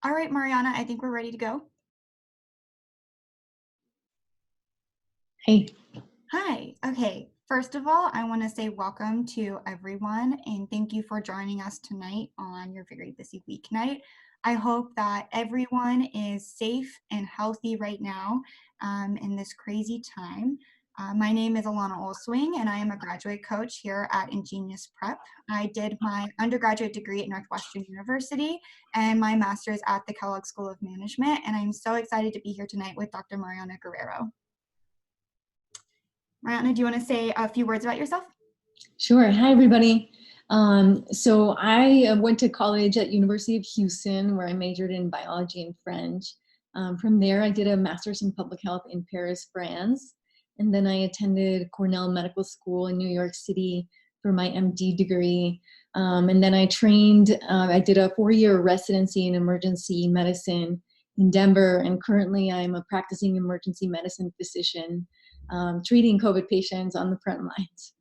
All right, Mariana, I think we're ready to go. Hey. Hi. Okay. First of all, I want to say welcome to everyone and thank you for joining us tonight on your very busy weeknight. I hope that everyone is safe and healthy right now in this crazy time. My name is Alana Olswing and I am a graduate coach here at Ingenious Prep. I did my undergraduate degree at Northwestern University and my master's at the Kellogg School of Management, and I'm so excited to be here tonight with Dr. Mariana Guerrero. Mariana, do you want to say a few words about yourself? Sure. Hi, everybody. So I went to college at University of Houston, where I majored in biology and French. From there, I did a master's in public health in Paris, France. And then I attended Cornell Medical School in New York City for my MD degree. And then I trained, I did a 4-year residency in emergency medicine in Denver. And currently I'm a practicing emergency medicine physician, treating COVID patients on the front lines.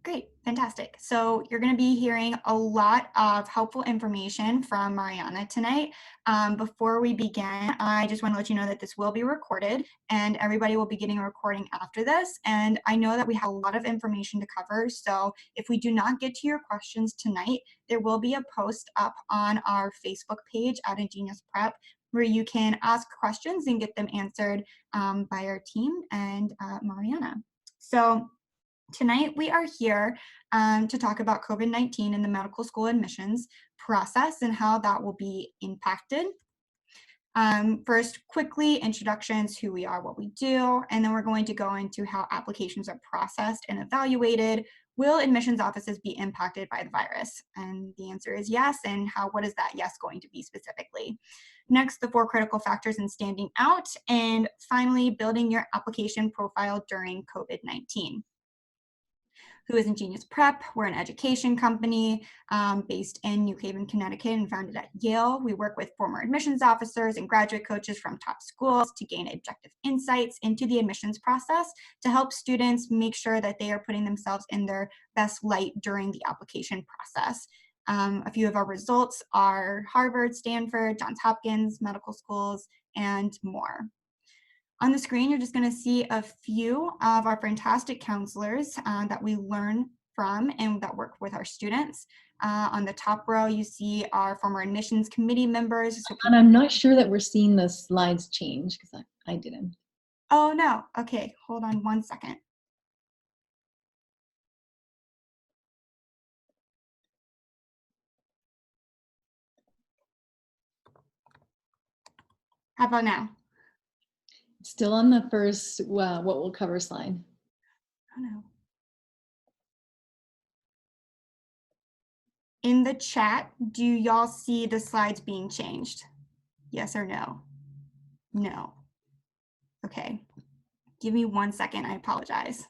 Great, fantastic. So you're going to be hearing a lot of helpful information from Mariana tonight. Before we begin, I just want to let you know that this will be recorded and everybody will be getting a recording after this. And I know that we have a lot of information to cover. So if we do not get to your questions tonight, there will be a post up on our Facebook page at Ingenious Prep where you can ask questions and get them answered by our team and Mariana. So tonight, we are here to talk about COVID-19 and the medical school admissions process and how that will be impacted. First, quickly, introductions, who we are, what we do, and then we're going to go into how applications are processed and evaluated. Will admissions offices be impacted by the virus? And the answer is yes, and what is that yes going to be specifically? Next, the 4 critical factors in standing out, and finally, building your application profile during COVID-19. Who is Ingenious Prep? We're an education company based in New Haven, Connecticut, and founded at Yale. We work with former admissions officers and graduate coaches from top schools to gain objective insights into the admissions process to help students make sure that they are putting themselves in their best light during the application process. A few of our results are Harvard, Stanford, Johns Hopkins, medical schools, and more. On the screen, you're just going to see a few of our fantastic counselors that we learn from and that work with our students. On the top row, you see our former admissions committee members. And I'm not sure that we're seeing the slides change because I didn't. Oh, no. Okay, hold on one second. How about now? Still on the first, what we'll cover slide. Oh, no. In the chat, do y'all see the slides being changed? Yes or no? No. Okay. Give me 1 second. I apologize.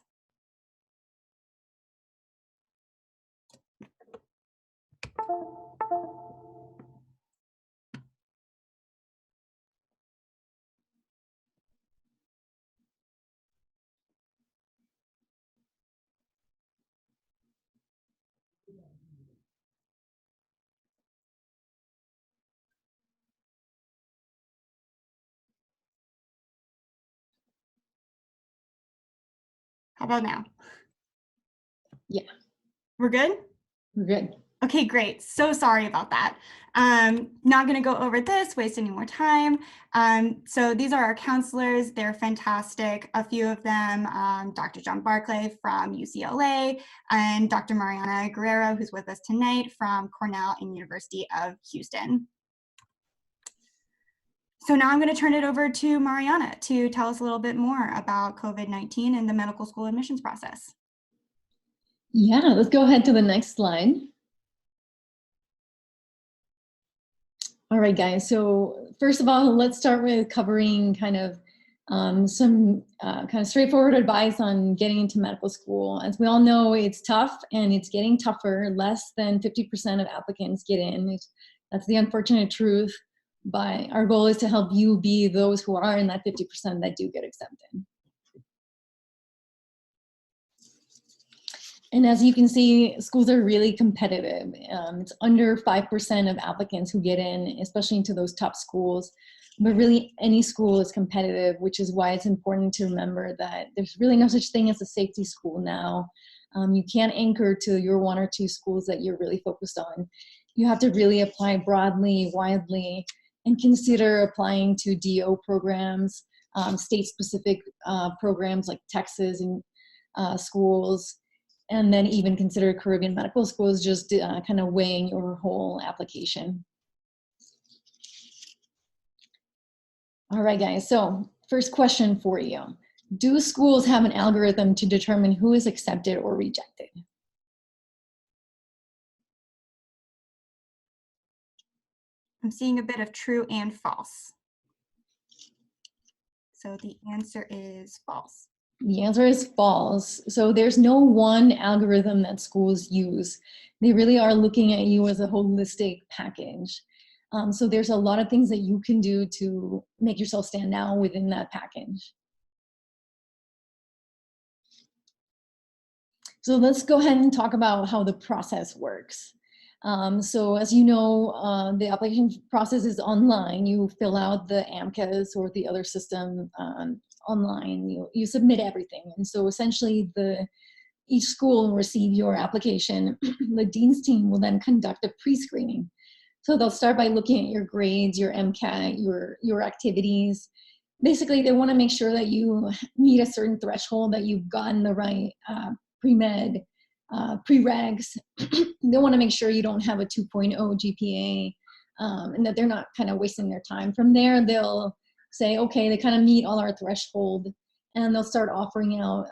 How about now? Yeah. We're good? We're good. Okay, great. So sorry about that. Not going to go over this, waste any more time. So these are our counselors. They're fantastic. A few of them, Dr. John Barclay from UCLA and Dr. Mariana Guerrero, who's with us tonight from Cornell and University of Houston. So now I'm going to turn it over to Mariana to tell us a little bit more about COVID-19 and the medical school admissions process. Yeah, let's go ahead to the next slide. All right, guys. So first of all, let's start with covering kind of some kind of straightforward advice on getting into medical school. As we all know, it's tough and it's getting tougher. Less than 50% of applicants get in. That's the unfortunate truth. But our goal is to help you be those who are in that 50% that do get accepted. And as you can see, schools are really competitive. It's under 5% of applicants who get in, especially into those top schools. But really, any school is competitive, which is why it's important to remember that there's really no such thing as a safety school now. You can't anchor to your 1 or 2 schools that you're really focused on. You have to really apply broadly, widely, and consider applying to DO programs, state-specific programs like Texas and schools, and then even consider Caribbean medical schools, just kind of weighing your whole application. All right, guys, so first question for you. Do schools have an algorithm to determine who is accepted or rejected? I'm seeing a bit of true and false. So the answer is false. The answer is false. So there's no one algorithm that schools use. They really are looking at you as a holistic package. So there's a lot of things that you can do to make yourself stand out within that package. So let's go ahead and talk about how the process works. So as you know, the application process is online. You fill out the MCAT or the other system online. You submit everything. And so essentially each school will receive your application. The dean's team will then conduct a pre-screening. So they'll start by looking at your grades, your MCAT, your activities. Basically, they want to make sure that you meet a certain threshold, that you've gotten the right pre-med, preregs. They want to make sure you don't have a 2.0 GPA, and that they're not kind of wasting their time. From there, they'll say, okay, they kind of meet all our threshold, and they'll start offering out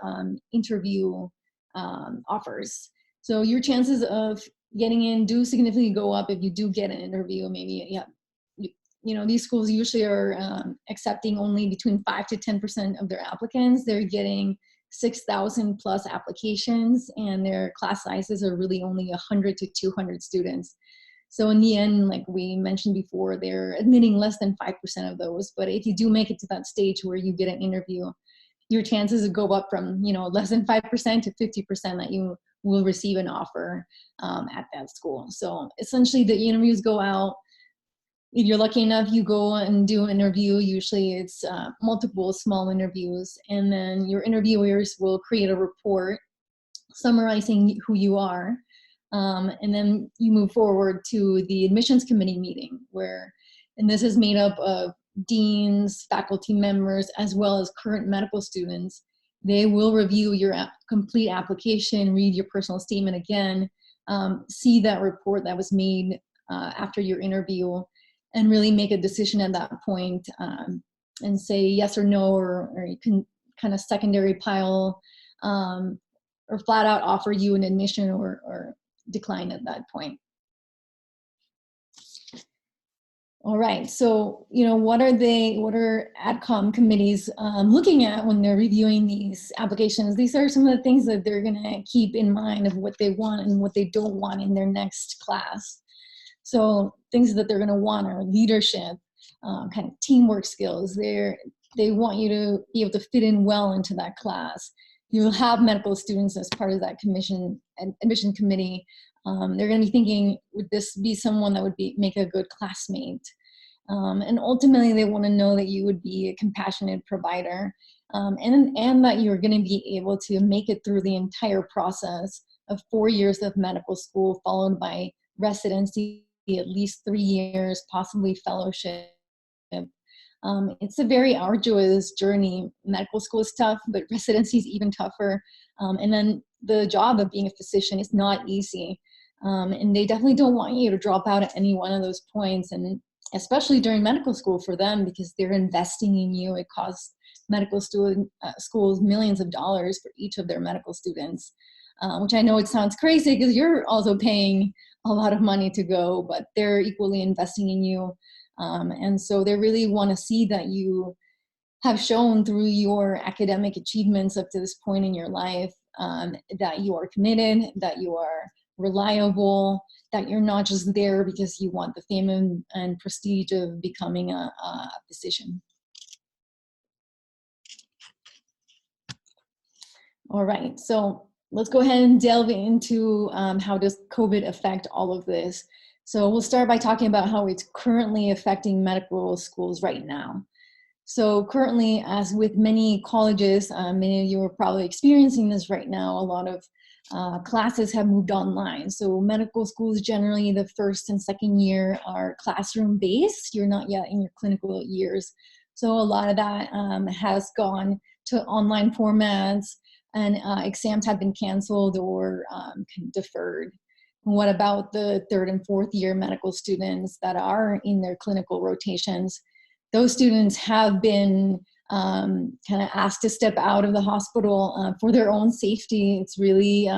interview offers. So your chances of getting in do significantly go up if you do get an interview. Maybe, yeah, you know, these schools usually are accepting only between 5 to 10% of their applicants. They're getting 6,000 plus applications, and their class sizes are really only 100 to 200 students. So in the end, like we mentioned before, they're admitting less than 5% of those. But if you do make it to that stage where you get an interview, your chances go up from, you know, less than 5% to 50% that you will receive an offer at that school. So essentially the interviews go out. If you're lucky enough, you go and do an interview. Usually it's multiple small interviews, and then your interviewers will create a report summarizing who you are. And then you move forward to the admissions committee meeting and this is made up of deans, faculty members, as well as current medical students. They will review your complete application, read your personal statement again, see that report that was made after your interview, and really make a decision at that point and say yes or no, or you can kind of secondary pile or flat out offer you an admission or decline at that point. All right, so, you know, what are AdCom committees looking at when they're reviewing these applications? These are some of the things that they're gonna keep in mind of what they want and what they don't want in their next class. So things that they're gonna want are leadership, kind of teamwork skills. They want you to be able to fit in well into that class. You'll have medical students as part of that admission committee. They're going to be thinking, would this be someone that would make a good classmate? And ultimately, they want to know that you would be a compassionate provider, and that you're going to be able to make it through the entire process of 4 years of medical school, followed by residency, at least 3 years, possibly fellowship. It's a very arduous journey. Medical school is tough, but residency is even tougher. And then the job of being a physician is not easy. And they definitely don't want you to drop out at any one of those points, and especially during medical school for them, because they're investing in you. It costs medical schools millions of dollars for each of their medical students, which I know it sounds crazy because you're also paying a lot of money to go, but they're equally investing in you. And so they really want to see that you have shown through your academic achievements up to this point in your life that you are committed, that you are reliable, that you're not just there because you want the fame and prestige of becoming a physician. All right, so let's go ahead and delve into how does COVID affect all of this. So we'll start by talking about how it's currently affecting medical schools right now. So currently, as with many colleges, many of you are probably experiencing this right now, a lot of classes have moved online. So medical schools, generally the first and second year are classroom based. You're not yet in your clinical years. So a lot of that has gone to online formats, and exams have been canceled or deferred. And what about the third and fourth year medical students that are in their clinical rotations? Those students have been kind of asked to step out of the hospital for their own safety. It's really,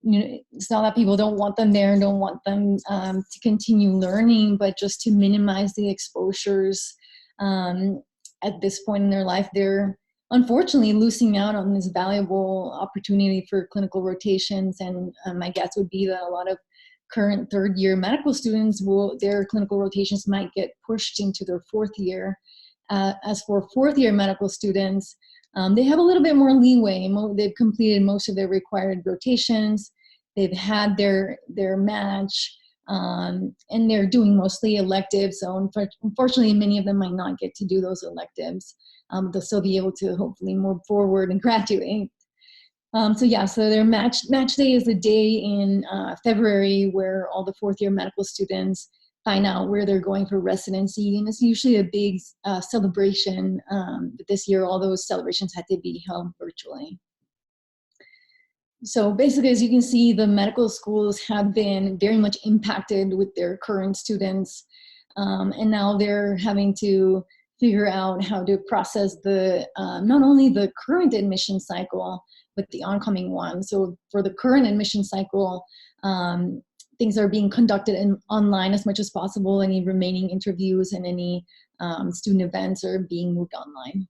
it's not that people don't want them there and don't want them to continue learning, but just to minimize the exposures at this point in their life. They're unfortunately losing out on this valuable opportunity for clinical rotations. And my guess would be that a lot of current third year medical students their clinical rotations might get pushed into their fourth year. As for fourth year medical students, they have a little bit more leeway. They've completed most of their required rotations. They've had their match, and they're doing mostly electives. So unfortunately, many of them might not get to do those electives. They'll still be able to hopefully move forward and graduate. So their match day is the day in February where all the fourth year medical students find out where they're going for residency, and it's usually a big celebration. But this year, all those celebrations had to be held virtually. So basically, as you can see, the medical schools have been very much impacted with their current students, and now they're having to figure out how to process the not only the current admission cycle, but the oncoming one. So for the current admission cycle, things are being conducted online as much as possible. Any remaining interviews and any student events are being moved online.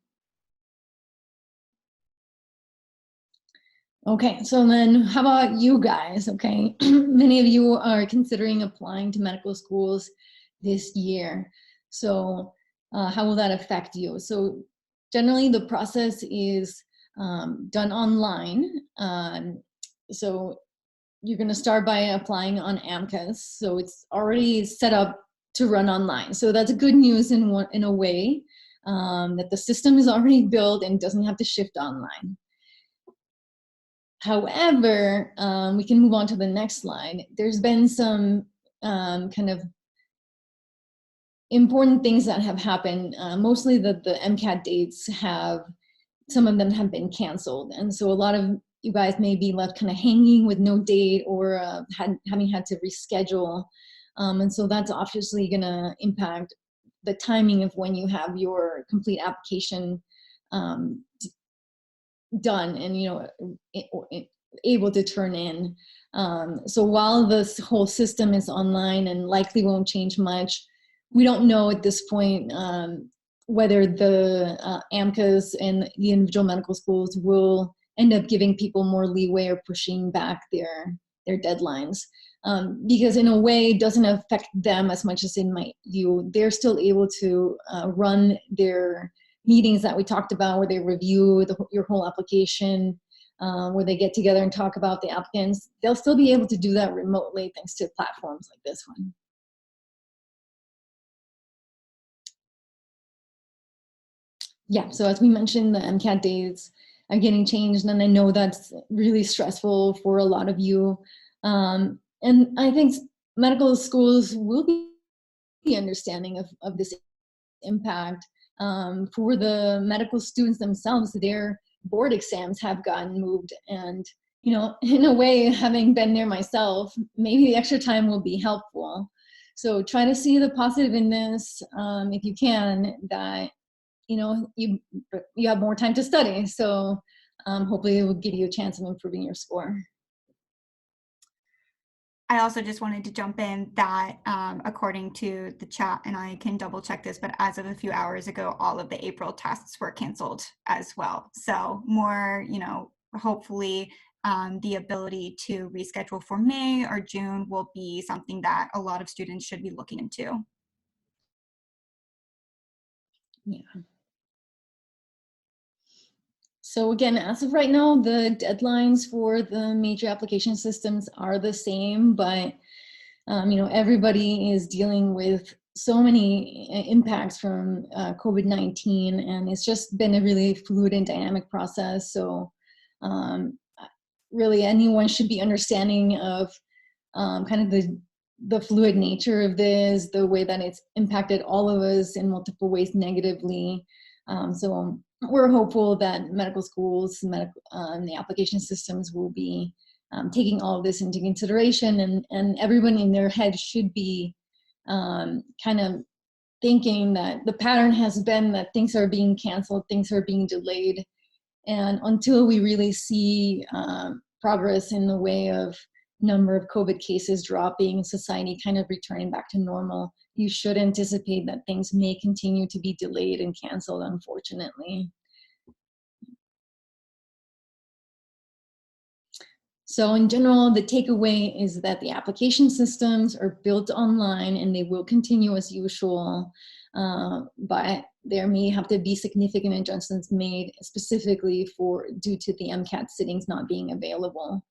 Okay, so then how about you guys? Okay, many of you are considering applying to medical schools this year. So how will that affect you? So generally the process is done online. So you're going to start by applying on AMCAS. So it's already set up to run online. So that's good news in a way, that the system is already built and doesn't have to shift online. However, we can move on to the next slide. There's been some kind of important things that have happened. Mostly the MCAT dates some of them have been canceled. And so a lot of you guys may be left kind of hanging with no date or having had to reschedule. And so that's obviously gonna impact the timing of when you have your complete application done and able to turn in. So while this whole system is online and likely won't change much, we don't know at this point whether the AMCAS and the individual medical schools will end up giving people more leeway or pushing back their deadlines. Because in a way it doesn't affect them as much as it might you. They're still able to run their meetings that we talked about where they review your whole application, where they get together and talk about the applicants. They'll still be able to do that remotely thanks to platforms like this one. Yeah, so as we mentioned, the MCAT dates are getting changed, and I know that's really stressful for a lot of you. And I think medical schools will be understanding of this impact. For the medical students themselves, their board exams have gotten moved, and in a way, having been there myself, maybe the extra time will be helpful. So try to see the positive in this, if you can, that you have more time to study. So hopefully it will give you a chance of improving your score. I also just wanted to jump in that according to the chat, and I can double check this, but as of a few hours ago, all of the April tests were canceled as well. So more, hopefully the ability to reschedule for May or June will be something that a lot of students should be looking into. Yeah. So again, as of right now, the deadlines for the major application systems are the same, but everybody is dealing with so many impacts from COVID-19, and it's just been a really fluid and dynamic process. So um, really anyone should be understanding of kind of the fluid nature of this, the way that it's impacted all of us in multiple ways negatively. So we're hopeful that medical schools, the application systems will be taking all of this into consideration, and everyone in their head should be kind of thinking that the pattern has been that things are being canceled, things are being delayed, and until we really see progress in the way of number of COVID cases dropping, society kind of returning back to normal, you should anticipate that things may continue to be delayed and canceled, unfortunately. So in general, the takeaway is that the application systems are built online and they will continue as usual, but there may have to be significant adjustments made specifically due to the MCAT sittings not being available.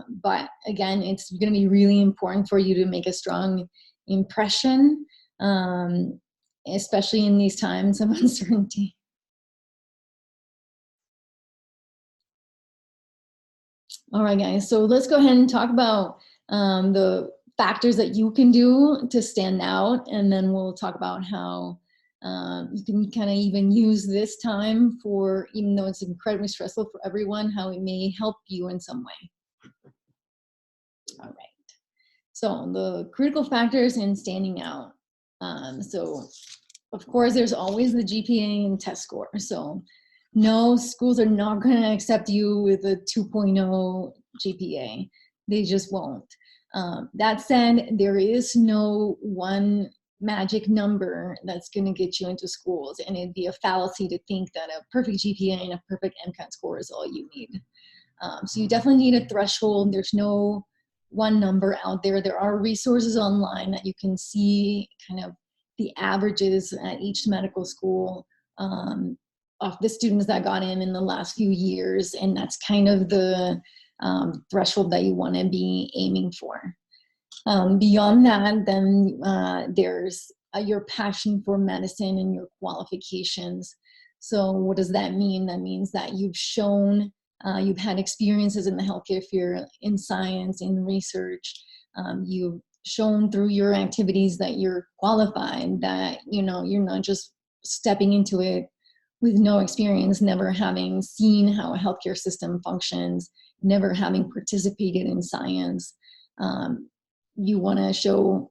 But again, it's going to be really important for you to make a strong impression, especially in these times of uncertainty. All right, guys, so let's go ahead and talk about the factors that you can do to stand out, and then we'll talk about how you can kind of even use this time for, even though it's incredibly stressful for everyone, how it may help you in some way. All right. So the critical factors in standing out. So of course, there's always the GPA and test score. So no, schools are not going to accept you with a 2.0 GPA. They just won't. That said, there is no one magic number that's going to get you into schools, and it'd be a fallacy to think that a perfect GPA and a perfect MCAT score is all you need. So you definitely need a threshold. There's no one number out there. There are resources online that you can see kind of the averages at each medical school of the students that got in the last few years, and that's kind of the threshold that you want to be aiming for. Beyond that, then there's your passion for medicine and your qualifications. So what does that mean? That means that you've shown you've had experiences in the healthcare field, in science, in research. You've shown through your activities that you're qualified, that you're not just stepping into it with no experience, never having seen how a healthcare system functions, never having participated in science. You want to show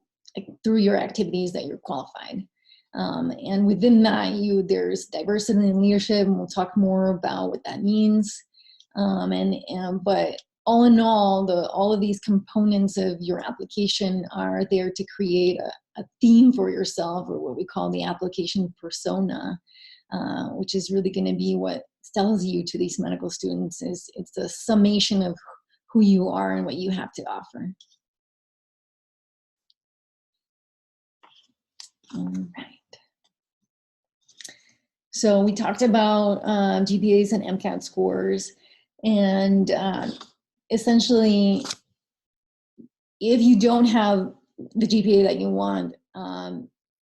through your activities that you're qualified. And within that, there's diversity in leadership, and we'll talk more about what that means. But all in all of these components of your application are there to create a theme for yourself, or what we call the application persona, which is really going to be what sells you to these medical students. It's a summation of who you are and what you have to offer. All right. So we talked about GPAs and MCAT scores, and essentially, if you don't have the GPA that you want,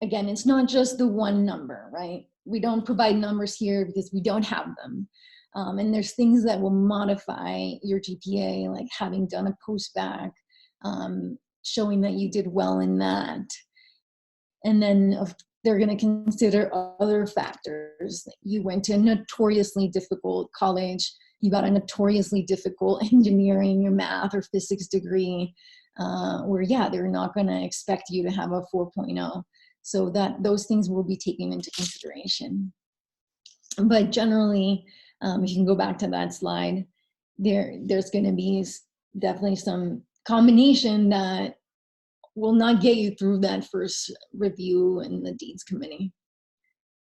again, it's not just the one number, right? We don't provide numbers here because we don't have them. And there's things that will modify your GPA, like having done a post-bac, showing that you did well in that. And then they're going to consider other factors. You went to a notoriously difficult college, you got a notoriously difficult engineering or math or physics degree, where, yeah, they're not going to expect you to have a 4.0. So those things will be taken into consideration. But generally, you can go back to that slide. There's going to be definitely some combination that will not get you through that first review in the Dean's Committee.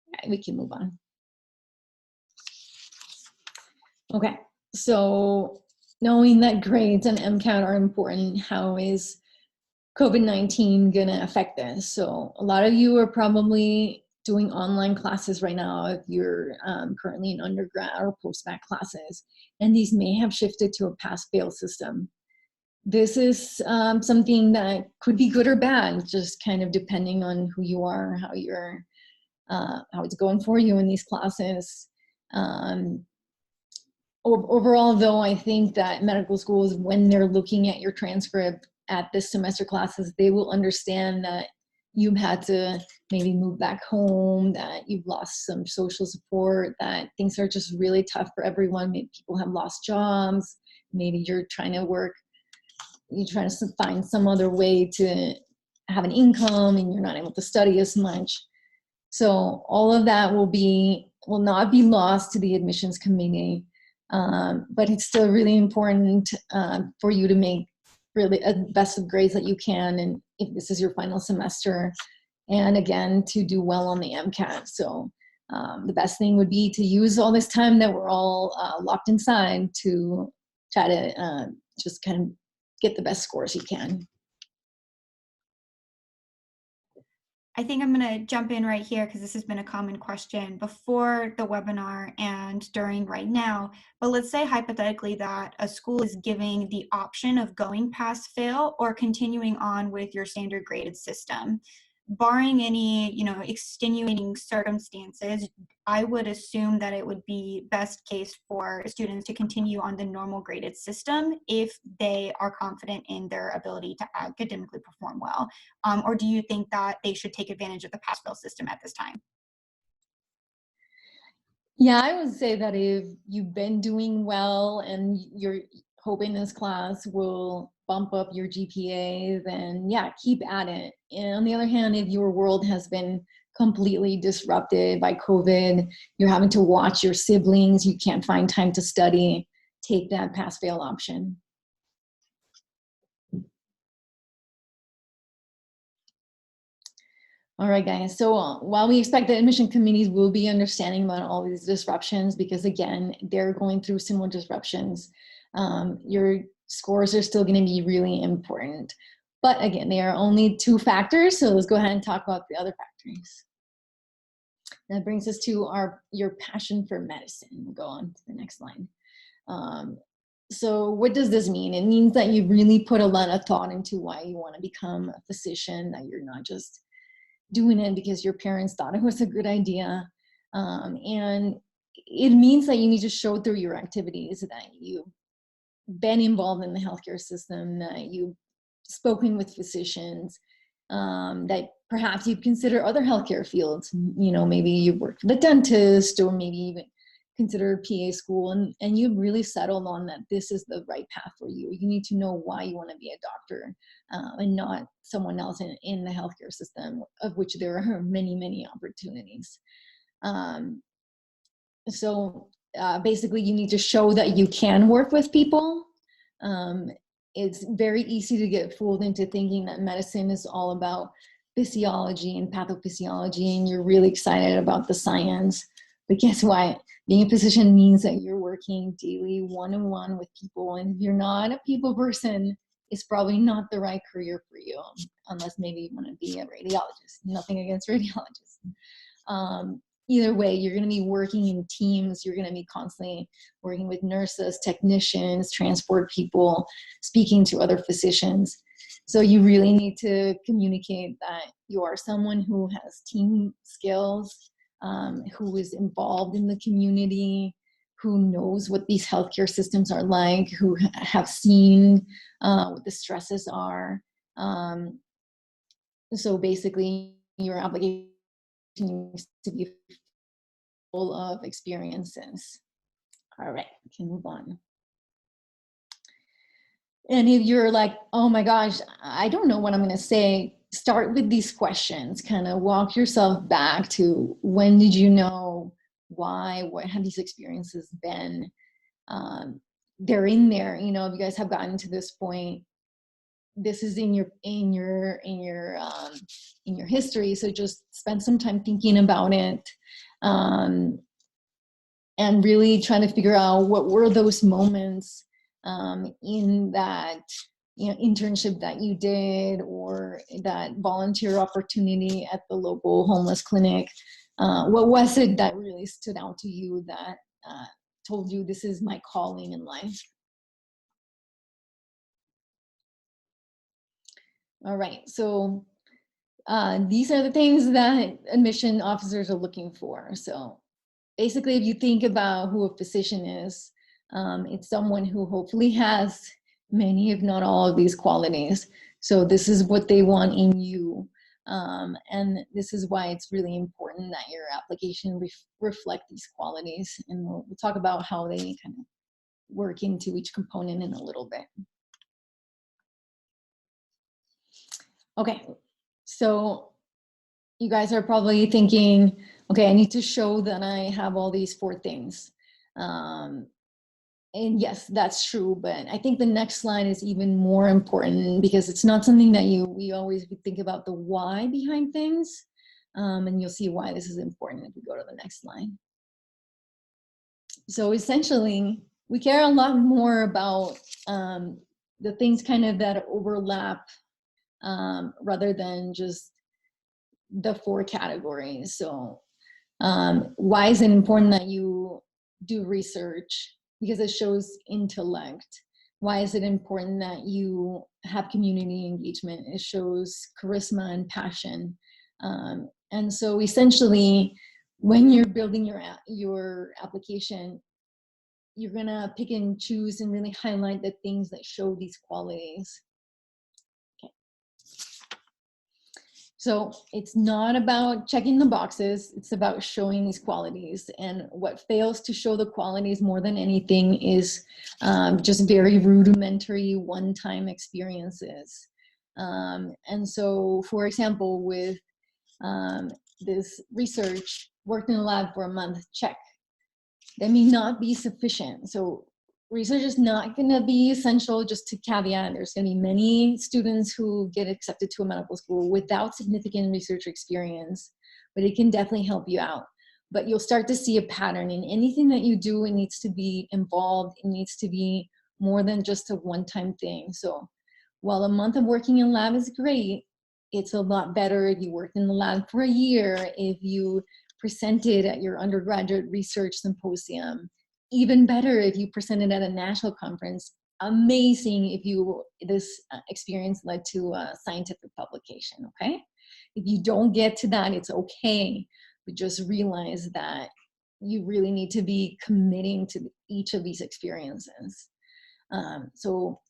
Okay, we can move on. Okay, so knowing that grades and MCAT are important, how is COVID-19 gonna affect this? So a lot of you are probably doing online classes right now if you're currently in undergrad or post-bac classes, and these may have shifted to a pass-fail system. This is something that could be good or bad, just kind of depending on who you are, how it's going for you in these classes. Overall, though, I think that medical schools, when they're looking at your transcript at this semester classes, they will understand that you've had to maybe move back home, that you've lost some social support, that things are just really tough for everyone. Maybe people have lost jobs. Maybe you're trying to find some other way to have an income and you're not able to study as much. So all of that will not be lost to the admissions committee. But it's still really important for you to make really the best of grades that you can, and if this is your final semester, and again, to do well on the MCAT. So the best thing would be to use all this time that we're all locked inside to try to just kind of get the best scores you can. I think I'm going to jump in right here because this has been a common question before the webinar and during right now. But let's say hypothetically that a school is giving the option of going pass fail or continuing on with your standard graded system. Barring any, extenuating circumstances, I would assume that it would be best case for students to continue on the normal graded system if they are confident in their ability to academically perform well. Or do you think that they should take advantage of the pass-fail system at this time? Yeah, I would say that if you've been doing well and you're hoping this class will bump up your GPA, then yeah, keep at it. And on the other hand, if your world has been completely disrupted by COVID, you're having to watch your siblings, you can't find time to study, take that pass-fail option. All right, guys. So while we expect that admission committees will be understanding about all these disruptions, because again, they're going through similar disruptions, your scores are still going to be really important. But again, they are only 2 factors. So let's go ahead and talk about the other factors. That brings us to your passion for medicine. We'll go on to the next line. So what does this mean? It means that you really put a lot of thought into why you want to become a physician, that you're not just doing it because your parents thought it was a good idea. And it means that you need to show through your activities that you've been involved in the healthcare system, that you've spoken with physicians, that perhaps you'd consider other healthcare fields. Maybe you've worked with a dentist, or maybe even consider PA school, and you've really settled on that this is the right path for you. You need to know why you want to be a doctor, and not someone else in the healthcare system, of which there are many, many opportunities. So basically, you need to show that you can work with people. It's very easy to get fooled into thinking that medicine is all about physiology and pathophysiology, and you're really excited about the science. But guess what? Being a physician means that you're working daily one-on-one with people, and if you're not a people person, it's probably not the right career for you, unless maybe you want to be a radiologist. Nothing against radiologists. Either way, you're going to be working in teams. You're going to be constantly working with nurses, technicians, transport people, speaking to other physicians. So you really need to communicate that you are someone who has team skills, who is involved in the community, who knows what these healthcare systems are like, who have seen what the stresses are. So basically, your obligation needs to be full of experiences. All right, we can move on. And if you're like, oh my gosh, I don't know what I'm going to say, start with these questions. Kind of walk yourself back to when did you know, why, what have these experiences been? They're in there. If you guys have gotten to this point, this is in your history. So just spend some time thinking about it, and really trying to figure out what were those moments in that internship that you did, or that volunteer opportunity at the local homeless clinic. What was it that really stood out to you that told you this is my calling in life? All right, so these are the things that admission officers are looking for. So basically, if you think about who a physician is, it's someone who hopefully has many, if not all, of these qualities. So this is what they want in you. And this is why it's really important that your application reflect these qualities. And we'll talk about how they kind of work into each component in a little bit. Okay, so you guys are probably thinking, okay, I need to show that I have all these 4 things. And yes, that's true, but I think the next slide is even more important, because it's not something that we always think about the why behind things. And you'll see why this is important if we go to the next slide. So essentially, we care a lot more about the things kind of that overlap rather than just the 4 categories. So why is it important that you do research? Because it shows intellect. Why is it important that you have community engagement? It shows charisma and passion. And so essentially, when you're building your application, you're gonna pick and choose and really highlight the things that show these qualities. Okay. So it's not about checking the boxes, it's about showing these qualities. And what fails to show the qualities more than anything is just very rudimentary one-time experiences. And so, for example, with this research, worked in a lab for a month, check. That may not be sufficient. So research is not going to be essential. Just to caveat, there's going to be many students who get accepted to a medical school without significant research experience, but it can definitely help you out. But you'll start to see a pattern in anything that you do. It needs to be involved. It needs to be more than just a one-time thing. So while a month of working in lab is great, it's a lot better if you worked in the lab for a year, if you presented at your undergraduate research symposium. Even better if you presented at a national conference. Amazing if this experience led to a scientific publication, okay? If you don't get to that, it's okay, but just realize that you really need to be committing to each of these experiences. So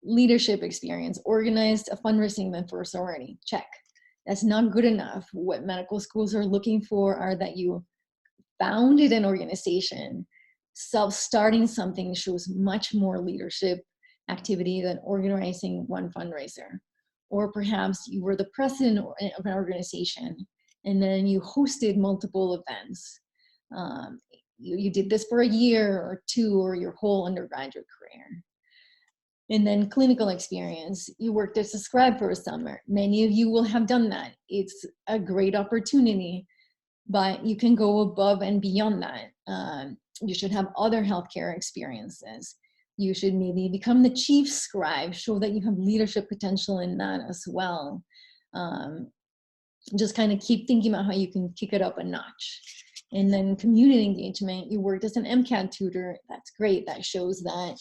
leadership experience, organized a fundraising event for a sorority, check. That's not good enough. What medical schools are looking for are that you founded an organization. Self-starting something shows much more leadership activity than organizing one fundraiser. Or perhaps you were the president of an organization and then you hosted multiple events. You did this for a year or 2 or your whole undergraduate career. And then clinical experience, you worked as a scribe for a summer. Many of you will have done that. It's a great opportunity, but you can go above and beyond that. You should have other healthcare experiences. You should maybe become the chief scribe, show that you have leadership potential in that as well. Just kind of keep thinking about how you can kick it up a notch. And then community engagement, you worked as an MCAT tutor. That's great. That shows that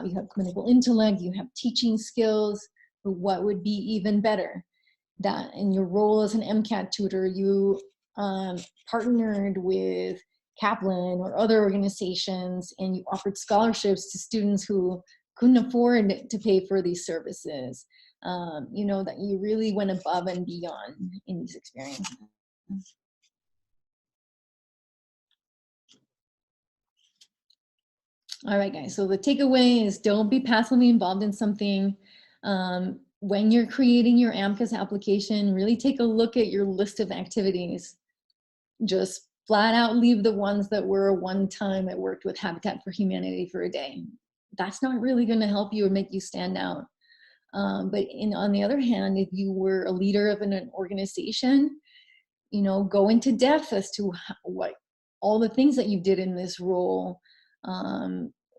you have clinical intellect, you have teaching skills. But what would be even better? That in your role as an MCAT tutor, you partnered with Kaplan or other organizations, and you offered scholarships to students who couldn't afford to pay for these services. You know, that you really went above and beyond in these experiences. All right, guys, so the takeaway is don't be passively involved in something. When you're creating your AMCAS application, really take a look at your list of activities. Just flat out leave the ones that were one time I worked with Habitat for Humanity for a day. That's not really going to help you or make you stand out. But on the other hand, if you were a leader of an organization, you know, go into depth as to what all the things that you did in this role.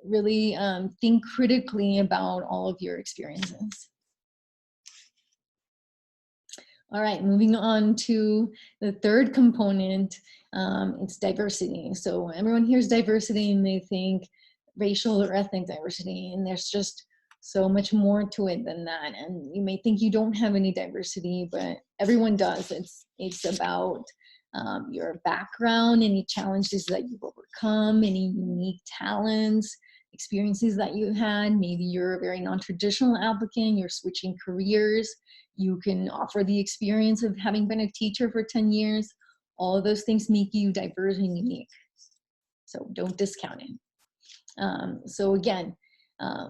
really think critically about all of your experiences. All right, moving on to the third component, it's diversity. So everyone hears diversity and they think racial or ethnic diversity, and there's just so much more to it than that. And you may think you don't have any diversity, but everyone does. It's about your background, any challenges that you've overcome, any unique talents, experiences that you had. Maybe you're a very non-traditional applicant, you're switching careers. You can offer the experience of having been a teacher for 10 years. All of those things make you diverse and unique. So don't discount it. So again,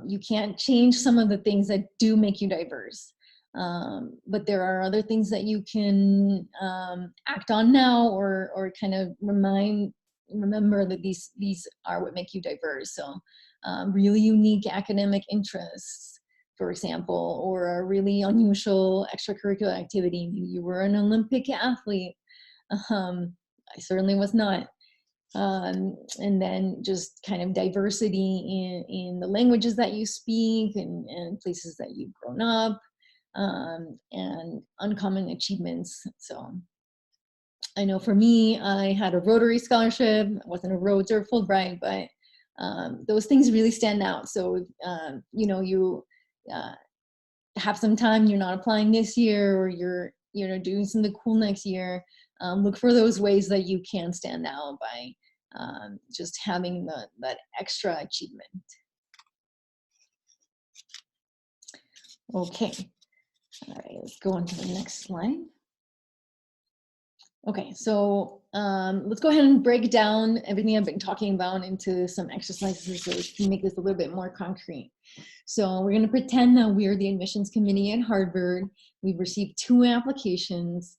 you can't change some of the things that do make you diverse. But there are other things that you can act on now, or kind of remember that these are what make you diverse. So really unique academic interests, for example, or a really unusual extracurricular activity. You were an Olympic athlete. I certainly was not. And then just kind of diversity in the languages that you speak and places that you've grown up, and uncommon achievements. So I know for me, I had a Rotary scholarship. I wasn't a Rhodes or Fulbright, but those things really stand out. So, you know, you have some time, you're not applying this year, or you're doing something cool next year. Look for those ways that you can stand out by just having that extra achievement. Okay, all right, let's go on to the next slide. Okay, so let's go ahead and break down everything I've been talking about into some exercises so we can make this a little bit more concrete. So we're going to pretend that we're the admissions committee at Harvard. We've received 2 applications.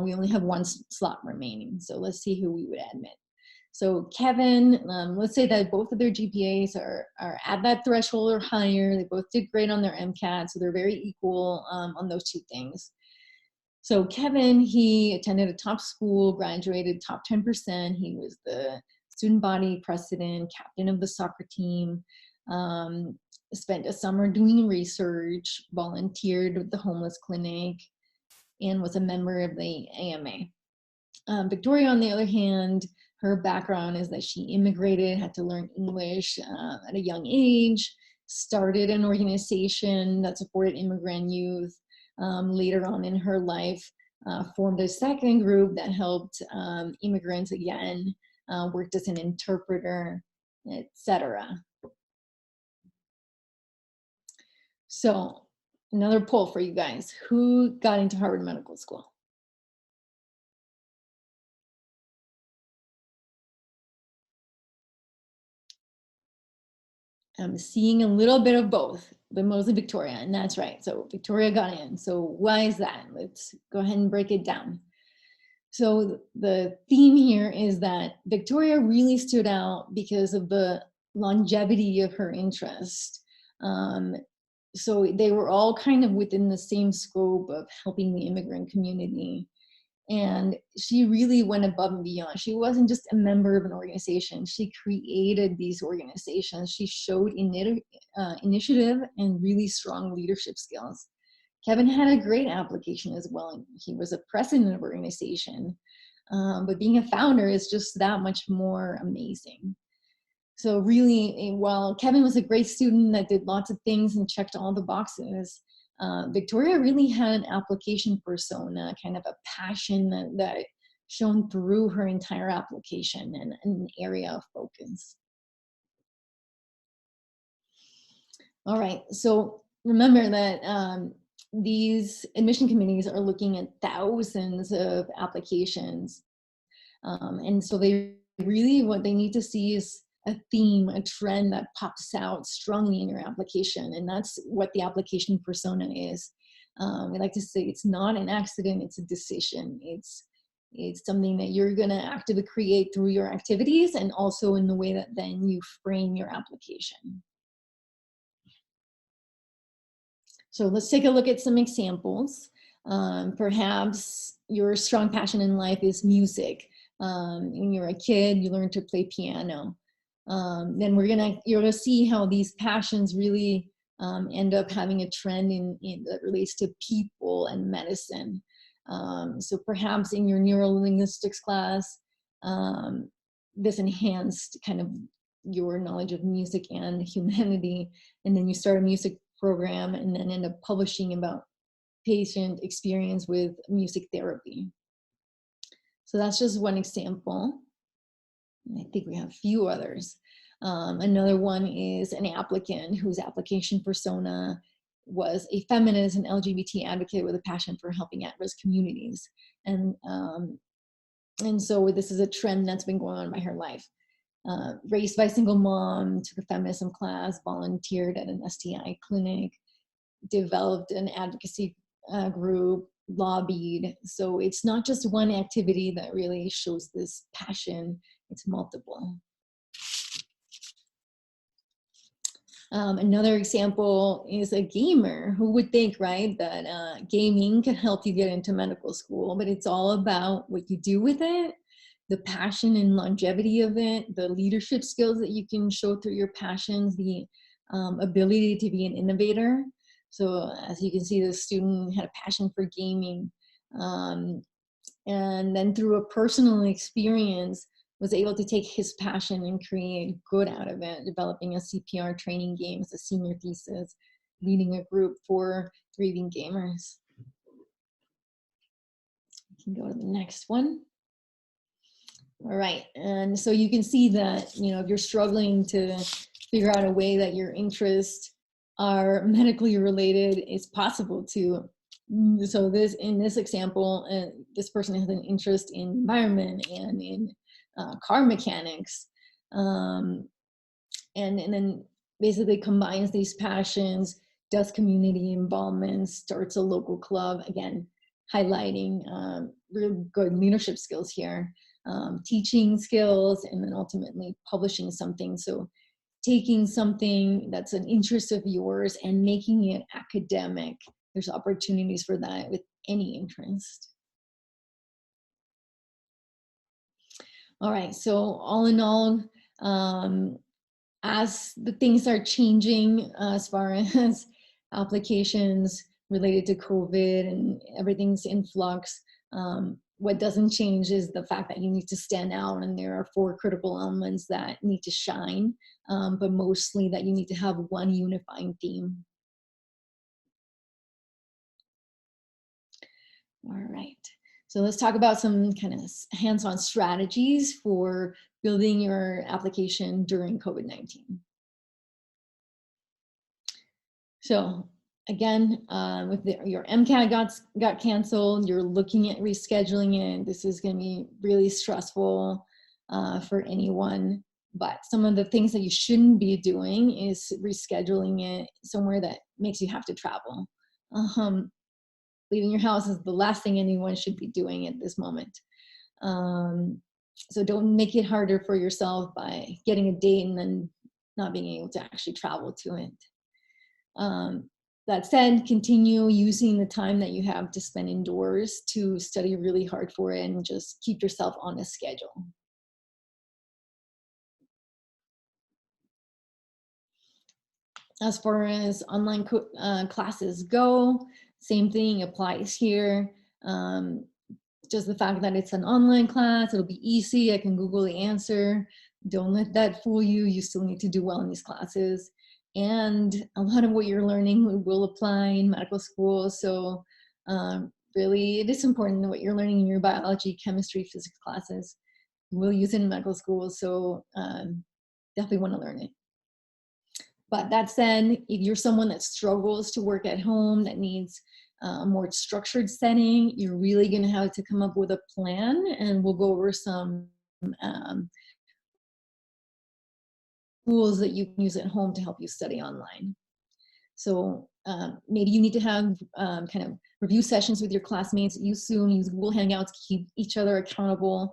We only have 1 slot remaining. So let's see who we would admit. So Kevin, let's say that both of their GPAs are at that threshold or higher. They both did great on their MCAT, so they're very equal on those 2 things. So Kevin, he attended a top school, graduated top 10%. He was the student body president, captain of the soccer team, spent a summer doing research, volunteered with the homeless clinic, and was a member of the AMA. Victoria, on the other hand, her background is that she immigrated, had to learn English at a young age, started an organization that supported immigrant youth. Later on in her life, formed a second group that helped immigrants again, worked as an interpreter, etc. So another poll for you guys. Who got into Harvard Medical School? I'm seeing a little bit of both, but mostly Victoria, and that's right. So Victoria got in. So why is that? Let's go ahead and break it down. So the theme here is that Victoria really stood out because of the longevity of her interest. So they were all kind of within the same scope of helping the immigrant community. And she really went above and beyond. She wasn't just a member of an organization. She created these organizations. She showed initiative and really strong leadership skills. Kevin had a great application as well. He was a president of an organization. But being a founder is just that much more amazing. So really, while Kevin was a great student that did lots of things and checked all the boxes, Victoria really had an application persona, kind of a passion that shone through her entire application and an area of focus. All right, so remember that these admission committees are looking at thousands of applications. And so they really, what they need to see is a theme, a trend that pops out strongly in your application. And that's what the application persona is. We like to say it's not an accident, it's a decision. It's something that you're gonna actively create through your activities and also in the way that then you frame your application. So let's take a look at some examples. Perhaps your strong passion in life is music. When you're a kid, you learn to play piano. then you're gonna see how these passions really end up having a trend that relates to people and medicine. So perhaps in your neurolinguistics class, this enhanced kind of your knowledge of music and humanity, and then you start a music program and then end up publishing about patient experience with music therapy. So that's just one example. I think we have a few others. Another one is an applicant whose application persona was a feminist and LGBT advocate with a passion for helping at-risk communities. And so this is a trend that's been going on by her life. Raised by a single mom, took a feminism class, volunteered at an STI clinic, developed an advocacy group, lobbied. So it's not just one activity that really shows this passion, it's multiple. Another example is a gamer. Who would think, right, that gaming can help you get into medical school, but it's all about what you do with it, the passion and longevity of it, the leadership skills that you can show through your passions, the ability to be an innovator. So as you can see, the student had a passion for gaming, and then through a personal experience, was able to take his passion and create good out of it, developing a CPR training game as a senior thesis, leading a group for grieving gamers. We can go to the next one. All right, and so you can see that, you know, if you're struggling to figure out a way that your interests are medically related, it's possible to. So in this example, this person has an interest in environment and in car mechanics, and then basically combines these passions, does community involvement, starts a local club, again, highlighting real good leadership skills here, teaching skills, and then ultimately publishing something. So taking something that's an interest of yours and making it academic. There's opportunities for that with any interest. All right, so all in all, as the things are changing as far as applications related to COVID and everything's in flux, what doesn't change is the fact that you need to stand out, and there are 4 critical elements that need to shine, but mostly that you need to have one unifying theme. All right, so let's talk about some kind of hands-on strategies for building your application during COVID-19. So again, with your MCAT got canceled, you're looking at rescheduling it. This is going to be really stressful for anyone. But some of the things that you shouldn't be doing is rescheduling it somewhere that makes you have to travel. Leaving your house is the last thing anyone should be doing at this moment. So don't make it harder for yourself by getting a date and then not being able to actually travel to it. That said, continue using the time that you have to spend indoors to study really hard for it and just keep yourself on a schedule. As far as online classes go, same thing applies here. Just the fact that it's an online class, it'll be easy. I can Google the answer. Don't let that fool you. You still need to do well in these classes. And a lot of what you're learning will apply in medical school. So really, it is important that what you're learning in your biology, chemistry, physics classes, you will use it in medical school. So definitely want to learn it. But that said, if you're someone that struggles to work at home, that needs a more structured setting, you're really going to have to come up with a plan, and we'll go over some tools that you can use at home to help you study online. So maybe you need to have kind of review sessions with your classmates, use Zoom, use Google Hangouts to keep each other accountable,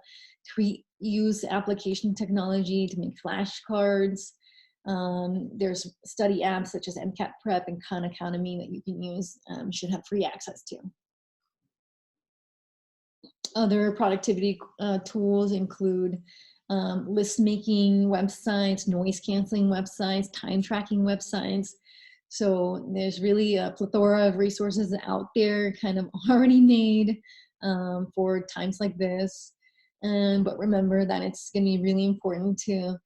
use application technology to make flashcards. There's study apps such as MCAT Prep and Khan Academy that you can use, should have free access to. Other productivity tools include list making websites, noise canceling websites, time tracking websites. So there's really a plethora of resources out there kind of already made for times like this. But remember that it's going to be really important to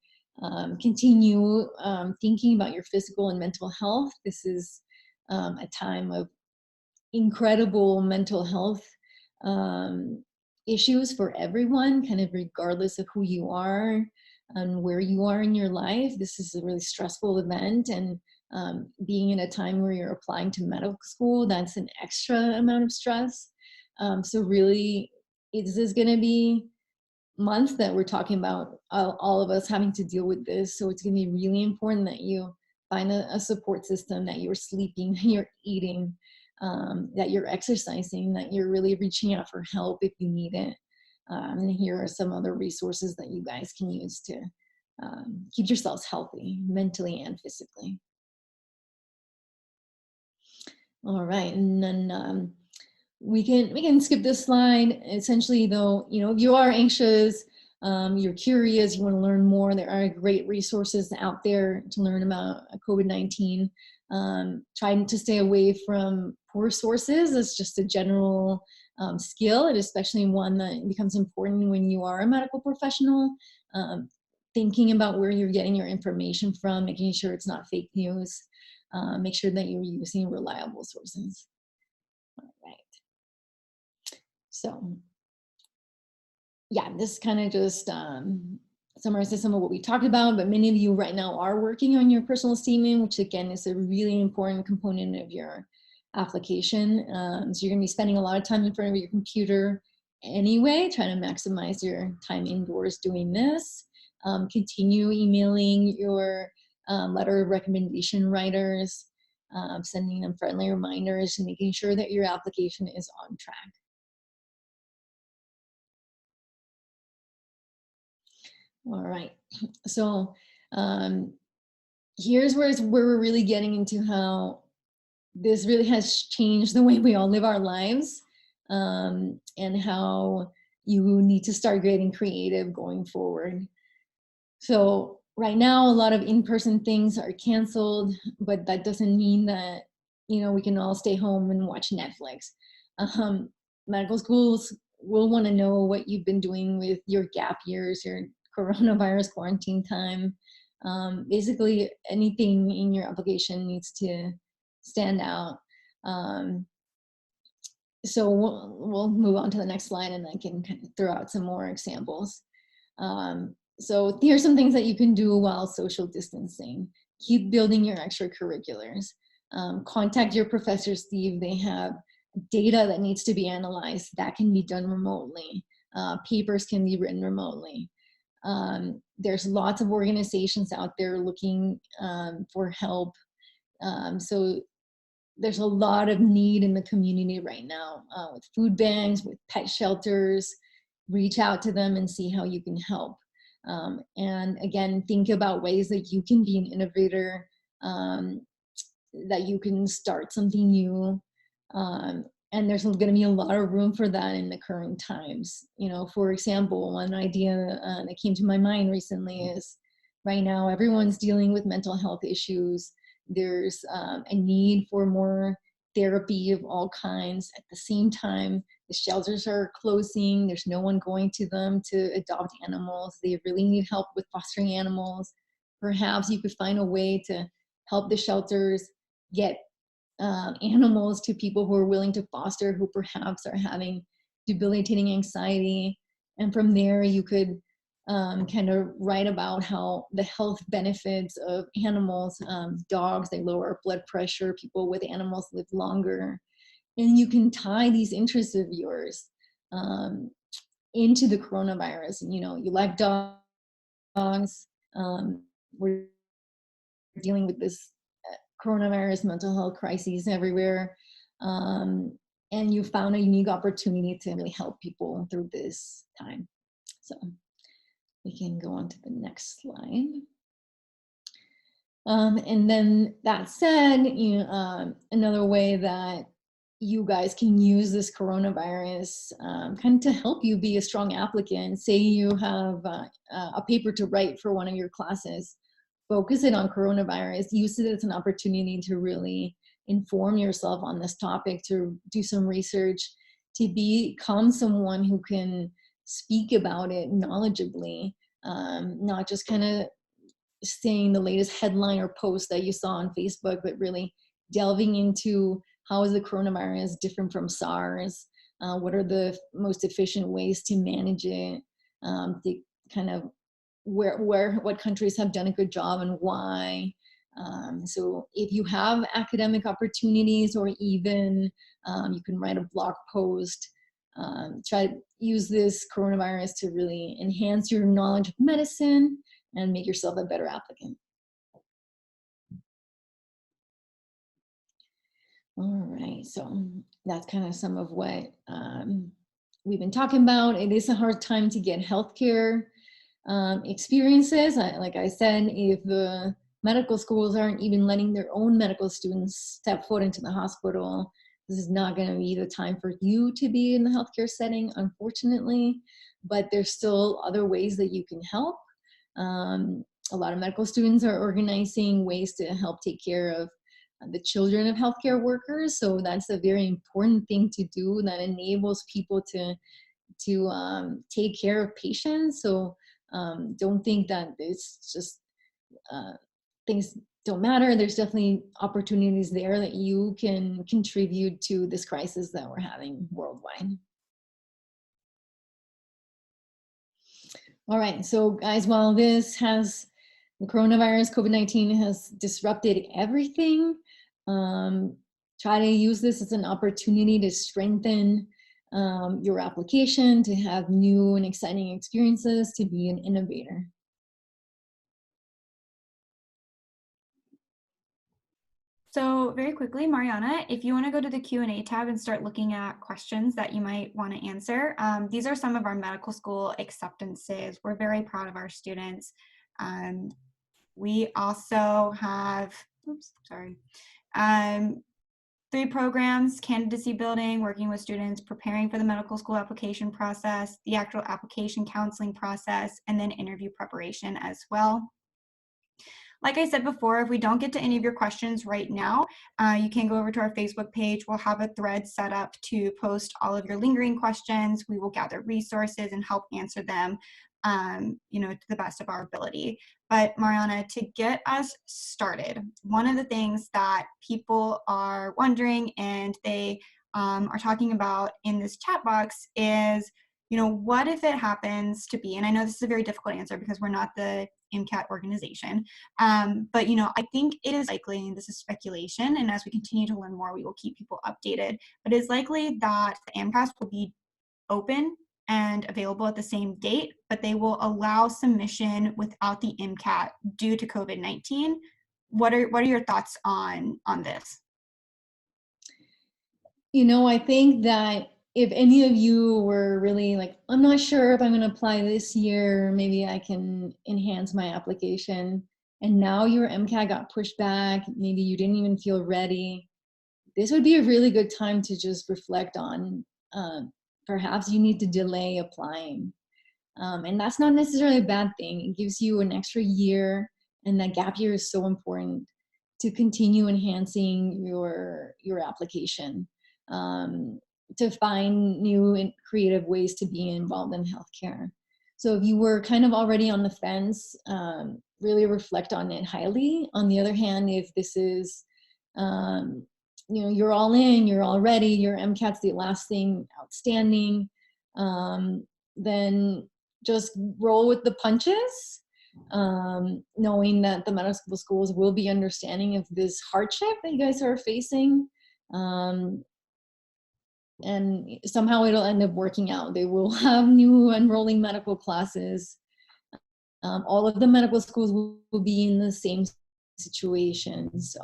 continue thinking about your physical and mental health. This is a time of incredible mental health um, issues for everyone, kind of regardless of who you are and where you are in your life. This is a really stressful event, and being in a time where you're applying to medical school, that's an extra amount of stress. So really, this is going to be month that we're talking about all of us having to deal with this. So it's going to be really important that you find a support system, that you're sleeping, that you're eating, that you're exercising, that you're really reaching out for help if you need it. And here are some other resources that you guys can use to keep yourselves healthy mentally and physically. All right, and then we can skip this slide. Essentially, though, if you are anxious, you're curious, you want to learn more, there are great resources out there to learn about COVID-19. Trying to stay away from poor sources is just a general skill, and especially one that becomes important when you are a medical professional. Thinking about where you're getting your information from, making sure it's not fake news, make sure that you're using reliable sources. All right. So yeah, this kind of just summarizes some of what we talked about, but many of you right now are working on your personal statement, which again is a really important component of your application. So you're gonna be spending a lot of time in front of your computer anyway, trying to maximize your time indoors doing this. Continue emailing your letter of recommendation writers, sending them friendly reminders, and making sure that your application is on track. All right, so here's where we're really getting into how this really has changed the way we all live our lives, and how you need to start getting creative going forward. So right now, a lot of in-person things are canceled, but that doesn't mean that we can all stay home and watch Netflix. Medical schools will want to know what you've been doing with your gap years, your coronavirus quarantine time. Basically, anything in your application needs to stand out. So we'll move on to the next slide, and I can kind of throw out some more examples. So here's some things that you can do while social distancing. Keep building your extracurriculars. Contact your professors, Steve. They have data that needs to be analyzed. That can be done remotely. Papers can be written remotely. There's lots of organizations out there looking for help. So there's a lot of need in the community right now with food banks, with pet shelters. Reach out to them and see how you can help. And again, think about ways that you can be an innovator, that you can start something new. And there's going to be a lot of room for that in the current times. For example, one idea that came to my mind recently is right now everyone's dealing with mental health issues. There's a need for more therapy of all kinds. At the same time, the shelters are closing. There's no one going to them to adopt animals. They really need help with fostering animals. Perhaps you could find a way to help the shelters get animals to people who are willing to foster, who perhaps are having debilitating anxiety. And from there, you could kind of write about how the health benefits of animals. Dogs, they lower blood pressure. People with animals live longer. And you can tie these interests of yours into the coronavirus. You like dogs. We're dealing with this coronavirus, mental health crises everywhere. And you found a unique opportunity to really help people through this time. So we can go on to the next slide. And then that said, another way that you guys can use this coronavirus kind of to help you be a strong applicant. Say you have a paper to write for one of your classes, focus it on coronavirus, use it as an opportunity to really inform yourself on this topic, to do some research, to become someone who can speak about it knowledgeably, not just kind of saying the latest headline or post that you saw on Facebook, but really delving into how is the coronavirus different from SARS? What are the most efficient ways to manage it? The kind of what countries have done a good job and why. So if you have academic opportunities, or even you can write a blog post, try to use this coronavirus to really enhance your knowledge of medicine and make yourself a better applicant. All right, so that's kind of some of what we've been talking about. It is a hard time to get healthcare experiences. Like I said, if the medical schools aren't even letting their own medical students step foot into the hospital, this is not going to be the time for you to be in the healthcare setting, unfortunately. But there's still other ways that you can help. A lot of medical students are organizing ways to help take care of the children of healthcare workers. So that's a very important thing to do that enables people to take care of patients. So don't think that it's just things don't matter. There's definitely opportunities there that you can contribute to this crisis that we're having worldwide. All right, so guys, while the coronavirus, COVID-19 has disrupted everything, try to use this as an opportunity to strengthen your application, to have new and exciting experiences, to be an innovator. So very quickly, Mariana, if you want to go to the Q&A tab and start looking at questions that you might want to answer, these are some of our medical school acceptances. We're very proud of our students. We also have, 3 programs: candidacy building, working with students, preparing for the medical school application process, the actual application counseling process, and then interview preparation as well. Like I said before, if we don't get to any of your questions right now, you can go over to our Facebook page. We'll have a thread set up to post all of your lingering questions. We will gather resources and help answer them, to the best of our ability. But Mariana, to get us started, one of the things that people are wondering and they are talking about in this chat box is, what if it happens to be, and I know this is a very difficult answer because we're not the MCAT organization, but I think it is likely, and this is speculation, and as we continue to learn more, we will keep people updated, but it's likely that the MCAT will be open and available at the same date, but they will allow submission without the MCAT due to COVID-19. What are your thoughts on this? I think that if any of you were really like, I'm not sure if I'm going to apply this year, maybe I can enhance my application, and now your MCAT got pushed back, maybe you didn't even feel ready, this would be a really good time to just reflect on perhaps you need to delay applying. And that's not necessarily a bad thing. It gives you an extra year, and that gap year is so important to continue enhancing your application, to find new and creative ways to be involved in healthcare. So if you were kind of already on the fence, really reflect on it highly. On the other hand, if this is, you're all in, you're all ready, your MCAT's the last thing outstanding, then just roll with the punches, knowing that the medical schools will be understanding of this hardship that you guys are facing. And somehow it'll end up working out. They will have new enrolling medical classes. All of the medical schools will be in the same situation. So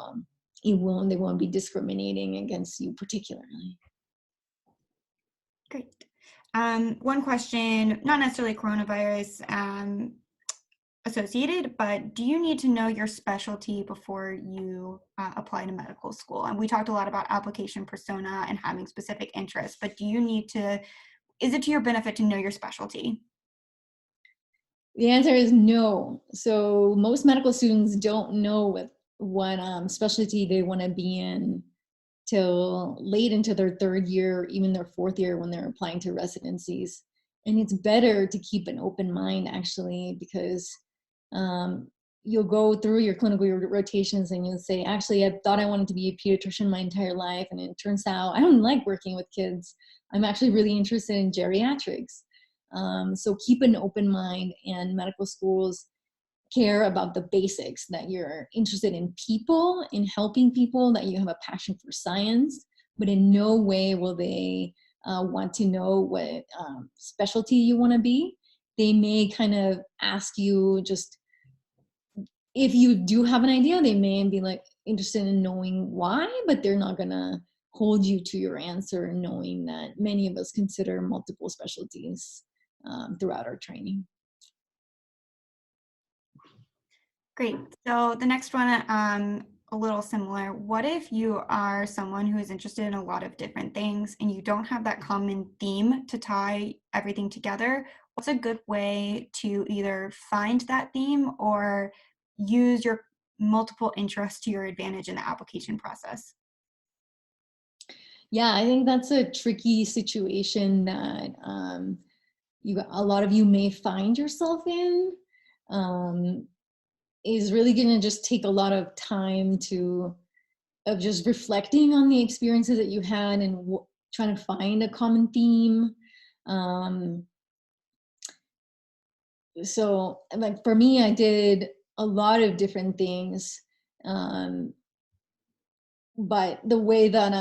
they won't be discriminating against you particularly. Great. One question, not necessarily coronavirus, associated, but do you need to know your specialty before you apply to medical school? And we talked a lot about application persona and having specific interests, but do you need to, is it to your benefit to know your specialty? The answer is no. So most medical students don't know what specialty they want to be in till late into their third year, even their fourth year when they're applying to residencies. And it's better to keep an open mind actually, because um, you'll go through your clinical rotations and you'll say, actually, I thought I wanted to be a pediatrician my entire life. And it turns out I don't like working with kids. I'm actually really interested in geriatrics. So keep an open mind, and medical schools care about the basics, that you're interested in people, in helping people, that you have a passion for science, but in no way will they want to know what specialty you want to be. They may kind of ask you, just if you do have an idea, they may be like interested in knowing why, but they're not gonna hold you to your answer, knowing that many of us consider multiple specialties throughout our training. Great. So the next one, a little similar. What if you are someone who is interested in a lot of different things and you don't have that common theme to tie everything together? What's a good way to either find that theme or use your multiple interests to your advantage in the application process? Yeah, I think that's a tricky situation that a lot of you may find yourself in. Um, is really going to just take a lot of time of just reflecting on the experiences that you had and trying to find a common theme. Um, so like for me, I did a lot of different things. Um, but the way that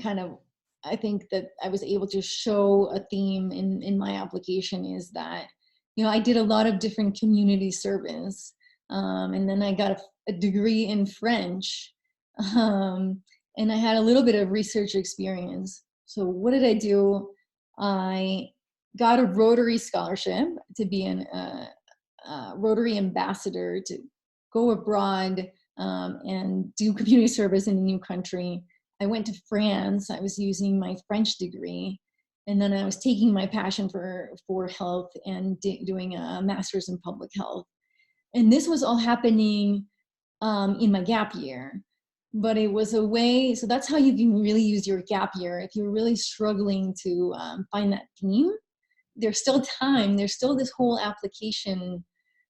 kind of, I think that I was able to show a theme in my application is that, I did a lot of different community service. And then I got a degree in French. Um, and I had a little bit of research experience. So what did I do? I got a Rotary scholarship to be a Rotary ambassador, to go abroad and do community service in a new country. I went to France. I was using my French degree, and then I was taking my passion for health and doing a master's in public health. And this was all happening in my gap year. But it was a way, so that's how you can really use your gap year. If you're really struggling to find that theme, there's still time. There's still this whole application.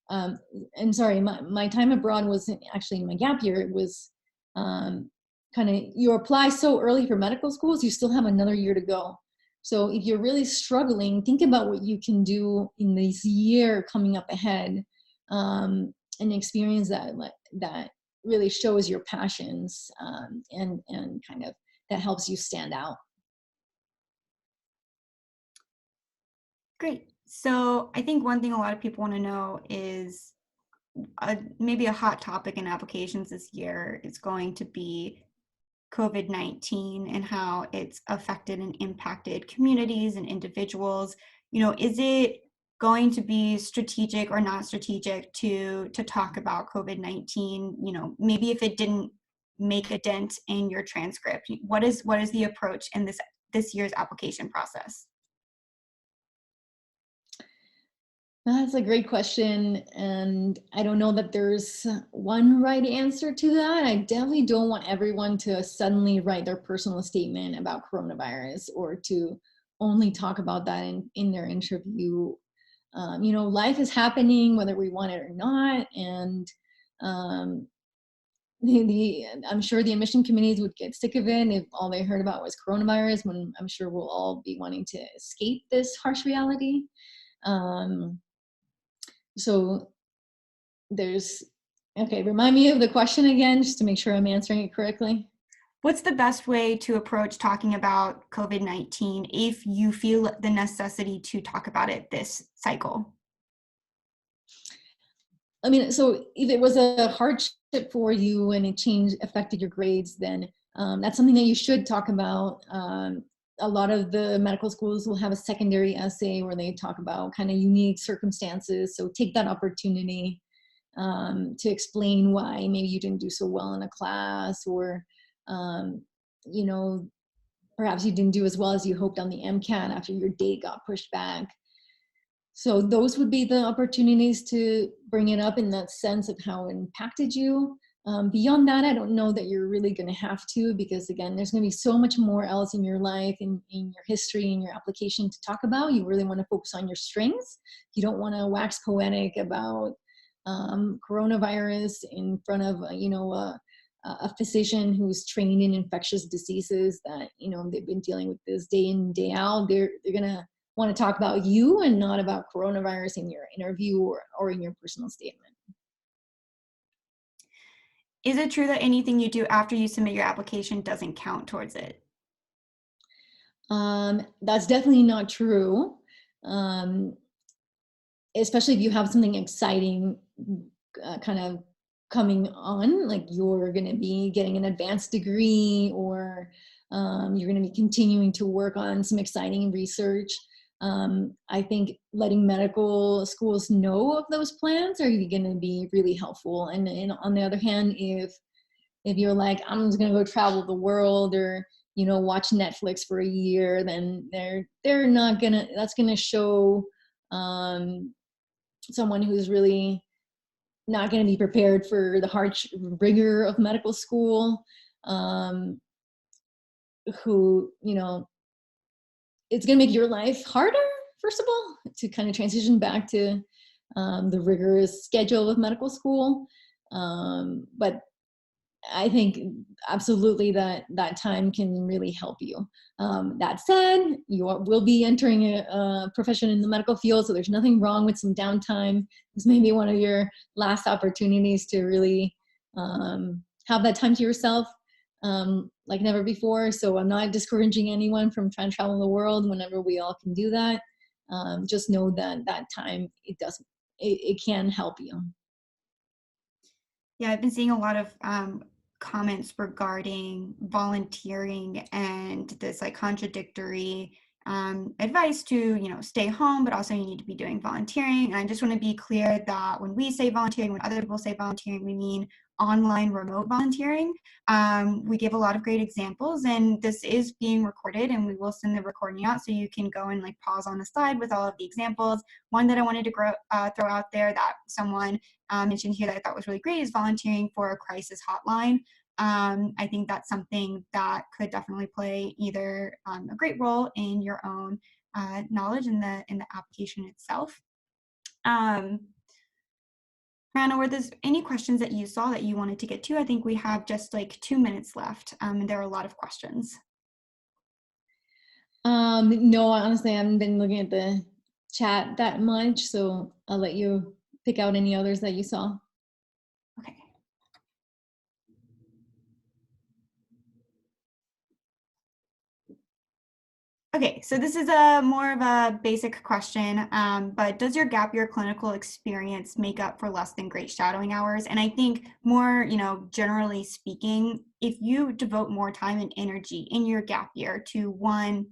And sorry, my time abroad wasn't actually in my gap year. It was kind of, you apply so early for medical schools, you still have another year to go. So if you're really struggling, think about what you can do in this year coming up ahead, and experience that really shows your passions, and kind of that helps you stand out. Great. So I think one thing a lot of people want to know is maybe a hot topic in applications this year is going to be COVID-19 and how it's affected and impacted communities and individuals. Is it going to be strategic or not strategic to talk about COVID-19? Maybe if it didn't make a dent in your transcript, what is the approach in this year's application process? That's a great question. And I don't know that there's one right answer to that. I definitely don't want everyone to suddenly write their personal statement about coronavirus, or to only talk about that in their interview. Life is happening whether we want it or not. And um, I'm sure the admission committees would get sick of it if all they heard about was coronavirus, when I'm sure we'll all be wanting to escape this harsh reality. Um, so okay, remind me of the question again, just to make sure I'm answering it correctly. What's the best way to approach talking about COVID-19 if you feel the necessity to talk about it this cycle? I mean, so if it was a hardship for you and it affected your grades, then that's something that you should talk about. a lot of the medical schools will have a secondary essay where they talk about kind of unique circumstances. So take that opportunity to explain why maybe you didn't do so well in a class, or, you know, perhaps you didn't do as well as you hoped on the MCAT after your date got pushed back. So those would be the opportunities to bring it up in that sense of how it impacted you. Beyond that, I don't know that you're really going to have to, because again, there's going to be so much more else in your life, in your history, in your application to talk about. You really want to focus on your strengths. You don't want to wax poetic about coronavirus in front of, a physician who's trained in infectious diseases that, they've been dealing with this day in, day out. They're going to want to talk about you and not about coronavirus in your interview or in your personal statement. Is it true that anything you do after you submit your application doesn't count towards it? That's definitely not true. Especially if you have something exciting kind of coming on, like you're going to be getting an advanced degree, or you're going to be continuing to work on some exciting research. I think letting medical schools know of those plans are going to be really helpful. And on the other hand, if you're like, I'm just going to go travel the world, or watch Netflix for a year, then they're not gonna. That's going to show someone who's really not going to be prepared for the harsh rigor of medical school. Who it's going to make your life harder, first of all, to kind of transition back to the rigorous schedule of medical school. But I think absolutely that time can really help you. That said, you will be entering a profession in the medical field, so there's nothing wrong with some downtime. This may be one of your last opportunities to really have that time to yourself like never before. So I'm not discouraging anyone from trying to travel the world whenever we all can do that. Just know that that time, it can help you. Yeah, I've been seeing a lot of comments regarding volunteering and this like contradictory advice to, stay home, but also you need to be doing volunteering. And I just want to be clear that when we say volunteering, when other people say volunteering, we mean online remote volunteering. We give a lot of great examples, and this is being recorded, and we will send the recording out so you can go and like pause on the slide with all of the examples. One that I wanted to throw out there that someone mentioned here that I thought was really great is volunteering for a crisis hotline. I think that's something that could definitely play either a great role in your own knowledge in the application itself. Rana, were there any questions that you saw that you wanted to get to? I think we have just like 2 minutes left, and there are a lot of questions. No, honestly, I haven't been looking at the chat that much, so I'll let you pick out any others that you saw. Okay. Okay, so this is a more of a basic question, but does your gap year clinical experience make up for less than great shadowing hours? And I think more, generally speaking, if you devote more time and energy in your gap year to one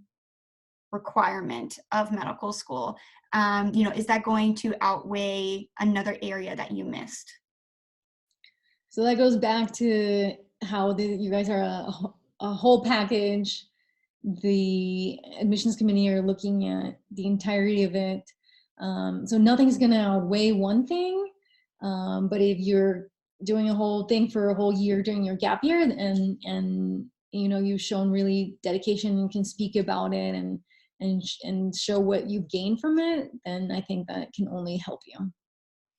requirement of medical school, is that going to outweigh another area that you missed? So that goes back to how you guys are a whole package. The admissions committee are looking at the entirety of it. So nothing's going to outweigh one thing. But if you're doing a whole thing for a whole year during your gap year, and you've shown really dedication and can speak about it and show what you've gained from it, then I think that can only help you.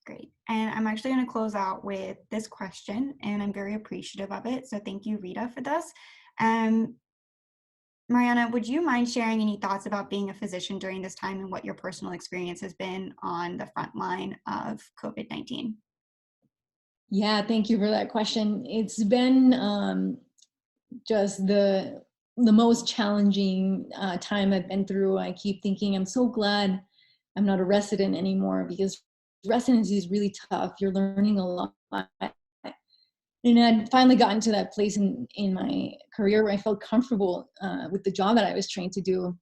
Great. And I'm actually going to close out with this question, and I'm very appreciative of it. So thank you, Rita, for this. Mariana, would you mind sharing any thoughts about being a physician during this time and what your personal experience has been on the front line of COVID-19? Yeah, thank you for that question. It's been just the most challenging time I've been through. I keep thinking I'm so glad I'm not a resident anymore, because residency is really tough. You're learning a lot. And I'd finally gotten to that place in my career where I felt comfortable with the job that I was trained to do.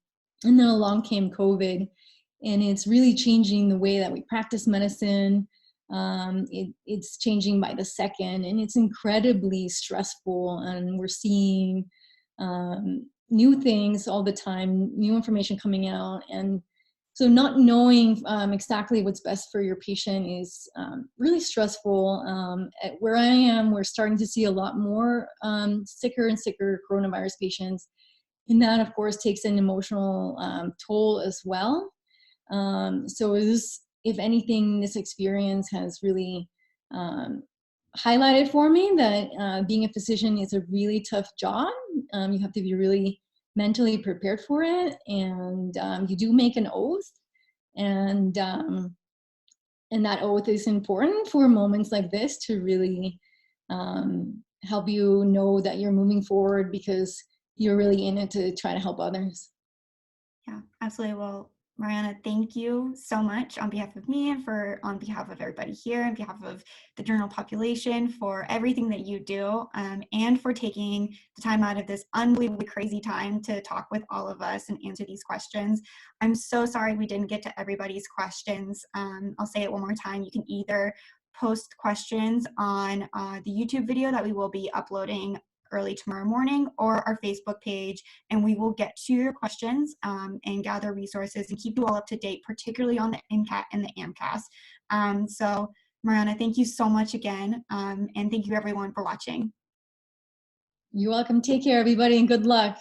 And then along came COVID, and it's really changing the way that we practice medicine. It's changing by the second, and it's incredibly stressful. And we're seeing new things all the time, new information coming out. And so not knowing exactly what's best for your patient is really stressful. Where I am, we're starting to see a lot more sicker and sicker coronavirus patients. And that, of course, takes an emotional toll as well. So if anything, this experience has really highlighted for me that being a physician is a really tough job. You have to be really mentally prepared for it, and you do make an oath, and that oath is important for moments like this to really help you know that you're moving forward because you're really in it to try to help others. Yeah, absolutely. Well, Mariana, thank you so much on behalf of me and on behalf of everybody here, on behalf of the journal population, for everything that you do, and for taking the time out of this unbelievably crazy time to talk with all of us and answer these questions. I'm so sorry we didn't get to everybody's questions. I'll say it one more time. You can either post questions on the YouTube video that we will be uploading early tomorrow morning, or our Facebook page, and we will get to your questions and gather resources and keep you all up to date, particularly on the MCAT and the AMCAS. So Mariana, thank you so much again, and thank you everyone for watching. You're welcome. Take care, everybody, and good luck.